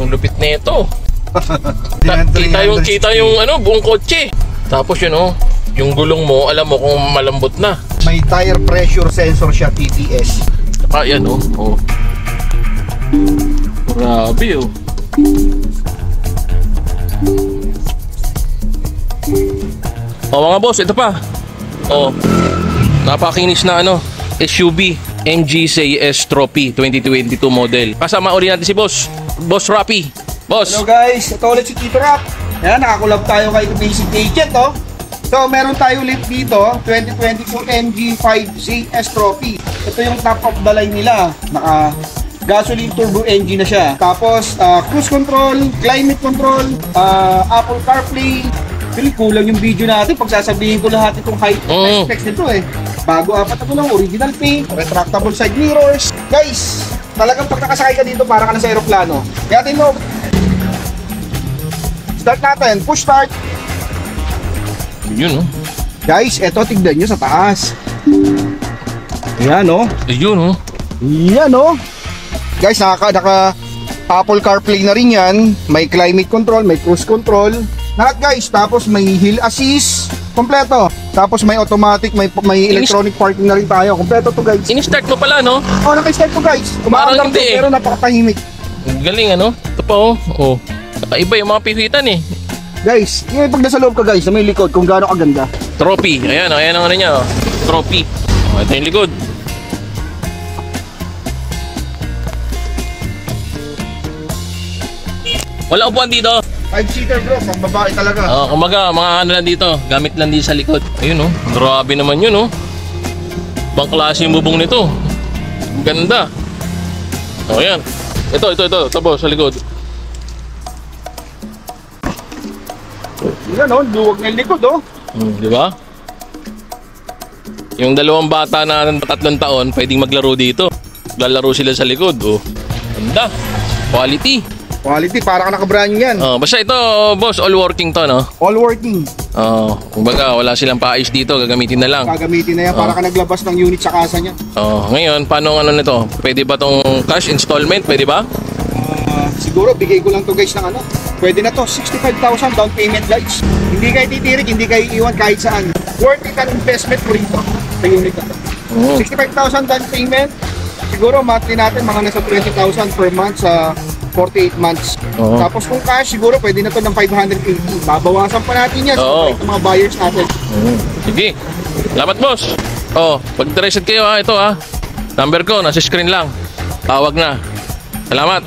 Ang lupit nito. Kita yung ano, buong kotse. Tapos yun oh, yung gulong mo, alam mo kung malambot na. May tire pressure sensor siya, TPS. Ah, yan oh. Oh. Grabe oh. Oh mga boss, ito pa. Oh. Napakinis na ano, SUV MG CS Trophy 2022 model. Kasama uli natin si Boss Rapi. Boss. Hello guys, ito ulit si Tito Rap. Ayan, nakakulab tayo kay Basic Agent oh. So meron tayo ulit dito 2022 MG 5 CS Trophy. Ito yung top of the line nila. Naka gasoline turbo engine na siya. Tapos cruise control, climate control, Apple CarPlay. Actually, kulang yung video natin pag sasabihin ko lahat itong high specs nito eh. Bago apat na lang, original paint, retractable side mirrors. Guys, talagang pag nakasakay ka dito para ka na sa aeroplano. Kaya mo, start natin, push start. Yun oh. Guys, eto tignan nyo sa taas. Ayan oh. Yun oh. Yan oh. Guys, naka Apple CarPlay na rin yan. May climate control, may cruise control. Lahat guys, tapos may hill assist, kompleto. Tapos may automatic, may electronic parking na rin tayo. Kompleto to guys. Ini-start mo pala no? Oh, naka-start to guys. Parang hindi hindi pero napakatahimik. Galing ano? Ito pa oh. Oh. Kakaiba yung mga pihitan eh. Guys, yung pag nasa loob ka guys, sa may likod kung gaano kaganda. Trophy. Ayan ang ano niya oh. Trophy. Oh, ito yung likod. Wala upuan dito. 5-seater bro, pang babae talaga. Kumaga, mga ano lang dito, gamit lang din sa likod. Ayun oh, grabe naman yun oh. Ibang klase yung bubong nito. Ganda. Oh, yan. Ito, boss, sa likod. Yan oh, luwag ng likod oh. Di ba? Yung dalawang bata na 3 taon, pwedeng maglaro dito. Lalaro sila sa likod oh. Ganda. Quality. Quality, para ka naka-brand yan. Basta ito, boss, all working to, no? All working. Kumbaga, wala silang paayos dito, gagamitin na lang. Gagamitin na yan para ka naglabas ng unit sa kasa niya. Ngayon, paano ano nito? Pwede ba tong cash installment? Pwede ba? Siguro, bigay ko lang to guys ng ano. Pwede na to, 65,000 down payment guys. Hindi kayo titirik, hindi kayo iwan kahit saan. Worth it an investment ko rito sa unit na to. 65,000 down payment. Siguro, monthly natin mga nasa 20,000 per month sa 48 months. Tapos kung cash, siguro pwede na to ng 580. Babawasan pa natin yan sa mga buyers natin. Sige. Salamat boss. Pag interested kayo ito Number ko, nasa screen lang. Tawag na. Salamat.